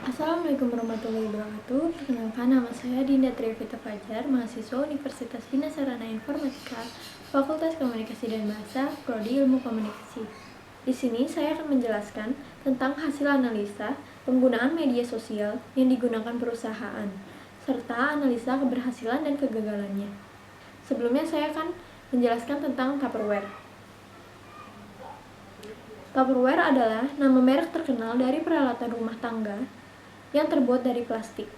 Assalamualaikum warahmatullahi wabarakatuh. Perkenalkan, nama saya Dinda Trivita Fajar, mahasiswa Universitas Dina Sarana Informatika, Fakultas Komunikasi dan Bahasa, Prodi Ilmu Komunikasi. Di sini saya akan menjelaskan tentang hasil analisa penggunaan media sosial yang digunakan perusahaan, serta analisa keberhasilan dan kegagalannya. Sebelumnya saya akan menjelaskan tentang Tupperware. Tupperware adalah nama merek terkenal dari peralatan rumah tangga yang terbuat dari plastik.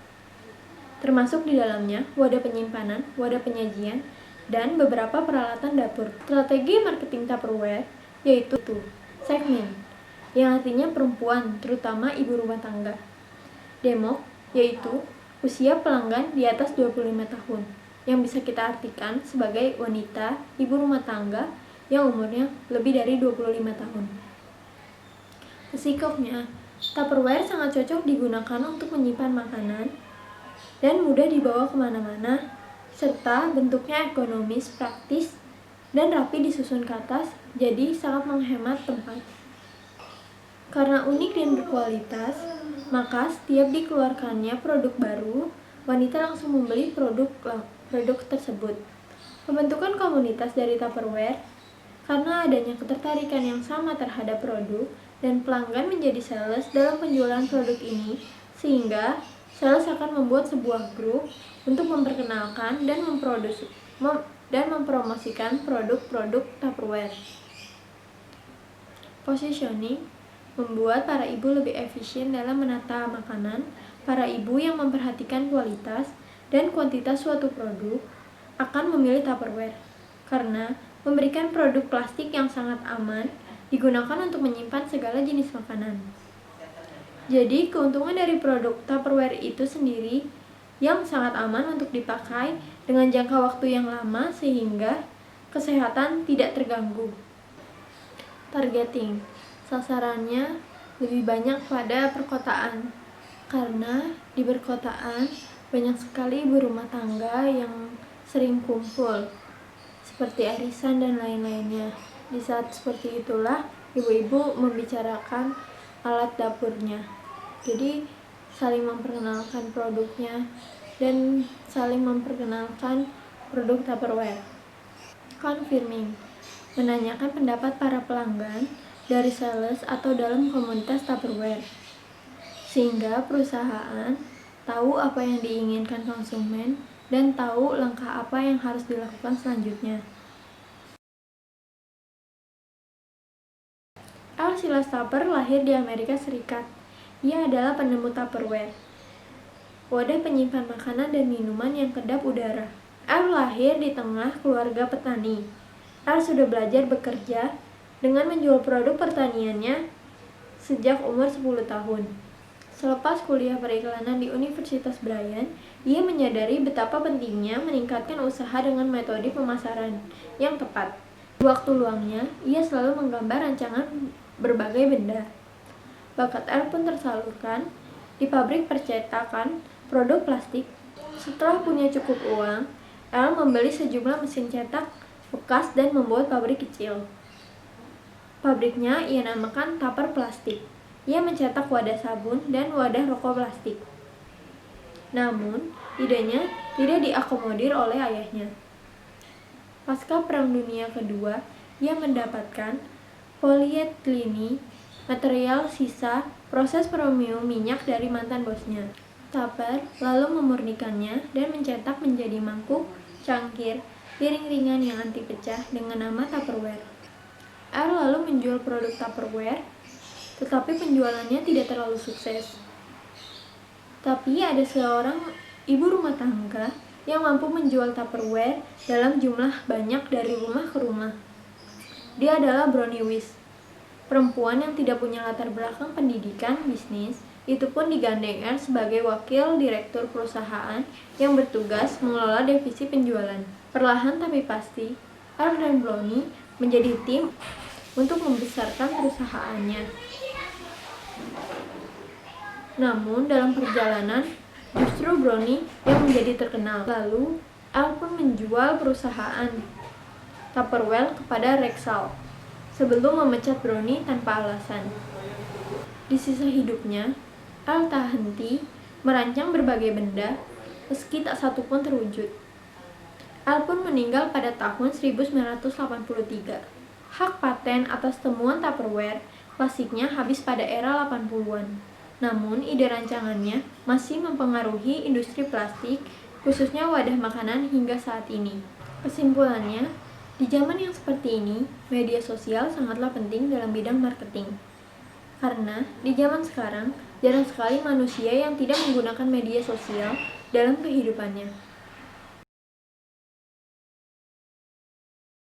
Termasuk di dalamnya wadah penyimpanan, wadah penyajian, dan beberapa peralatan dapur. Strategi marketing Tupperware yaitu segmen, yang artinya perempuan, terutama ibu rumah tangga. Demo, yaitu usia pelanggan di atas 25 tahun, yang bisa kita artikan sebagai wanita, ibu rumah tangga yang umurnya lebih dari 25 tahun. Psikoknya, Tupperware sangat cocok digunakan untuk menyimpan makanan dan mudah dibawa kemana-mana, serta bentuknya ekonomis, praktis, dan rapi disusun ke atas, jadi sangat menghemat tempat. Karena unik dan berkualitas, maka setiap dikeluarkannya produk baru, wanita langsung membeli produk tersebut. Pembentukan komunitas dari Tupperware karena adanya ketertarikan yang sama terhadap produk dan pelanggan menjadi sales dalam penjualan produk ini, sehingga sales akan membuat sebuah grup untuk memperkenalkan dan mempromosikan produk-produk Tupperware. Positioning membuat para ibu lebih efisien dalam menata makanan. Para ibu yang memperhatikan kualitas dan kuantitas suatu produk akan memilih Tupperware karena memberikan produk plastik yang sangat aman digunakan untuk menyimpan segala jenis makanan. Jadi, keuntungan dari produk Tupperware itu sendiri yang sangat aman untuk dipakai dengan jangka waktu yang lama sehingga kesehatan tidak terganggu. Targeting, sasarannya lebih banyak pada perkotaan karena di perkotaan banyak sekali ibu rumah tangga yang sering kumpul seperti arisan dan lain-lainnya. Di saat seperti itulah ibu-ibu membicarakan alat dapurnya. Jadi saling memperkenalkan produknya dan saling memperkenalkan produk Tupperware. Confirming, menanyakan pendapat para pelanggan dari sales atau dalam komunitas Tupperware, sehingga perusahaan tahu apa yang diinginkan konsumen dan tahu langkah apa yang harus dilakukan selanjutnya. Al Silas Tupper lahir di Amerika Serikat. Ia adalah penemu Tupperware, wadah penyimpan makanan dan minuman yang kedap udara. Al lahir di tengah keluarga petani. Al sudah belajar bekerja dengan menjual produk pertaniannya sejak umur 10 tahun. Selepas kuliah periklanan di Universitas Bryant, ia menyadari betapa pentingnya meningkatkan usaha dengan metode pemasaran yang tepat. Di waktu luangnya, ia selalu menggambar rancangan berbagai benda. Bakat Al pun tersalurkan di pabrik percetakan produk plastik. Setelah punya cukup uang, Al membeli sejumlah mesin cetak bekas dan membuat pabrik kecil. Pabriknya ia namakan Tupper Plastik. Ia mencetak wadah sabun dan wadah rokok plastik. Namun, idenya tidak diakomodir oleh ayahnya. Pasca Perang Dunia Kedua, ia mendapatkan polietilene, material sisa proses premium minyak dari mantan bosnya. Tupper lalu memurnikannya dan mencetak menjadi mangkuk, cangkir, piring ringan yang anti pecah dengan nama Tupperware. Al lalu menjual produk Tupperware, tetapi penjualannya tidak terlalu sukses. Tapi ada seorang ibu rumah tangga yang mampu menjual Tupperware dalam jumlah banyak dari rumah ke rumah. Dia adalah Brownie Wise, perempuan yang tidak punya latar belakang pendidikan bisnis. Itu pun digandeng Al sebagai wakil direktur perusahaan yang bertugas mengelola divisi penjualan. Perlahan tapi pasti, Al dan Brownie menjadi tim untuk membesarkan perusahaannya. Namun dalam perjalanan, justru Brownie yang menjadi terkenal. Lalu, Al pun menjual perusahaan Tupperware kepada Rexall sebelum memecat Brownie tanpa alasan. Di sisa hidupnya, Al tak henti merancang berbagai benda, meski tak satu pun terwujud. Al pun meninggal pada tahun 1983. Hak paten atas temuan Tupperware klasiknya habis pada era 80-an. Namun, ide rancangannya masih mempengaruhi industri plastik, khususnya wadah makanan hingga saat ini. Kesimpulannya, di zaman yang seperti ini, media sosial sangatlah penting dalam bidang marketing. Karena di zaman sekarang, jarang sekali manusia yang tidak menggunakan media sosial dalam kehidupannya.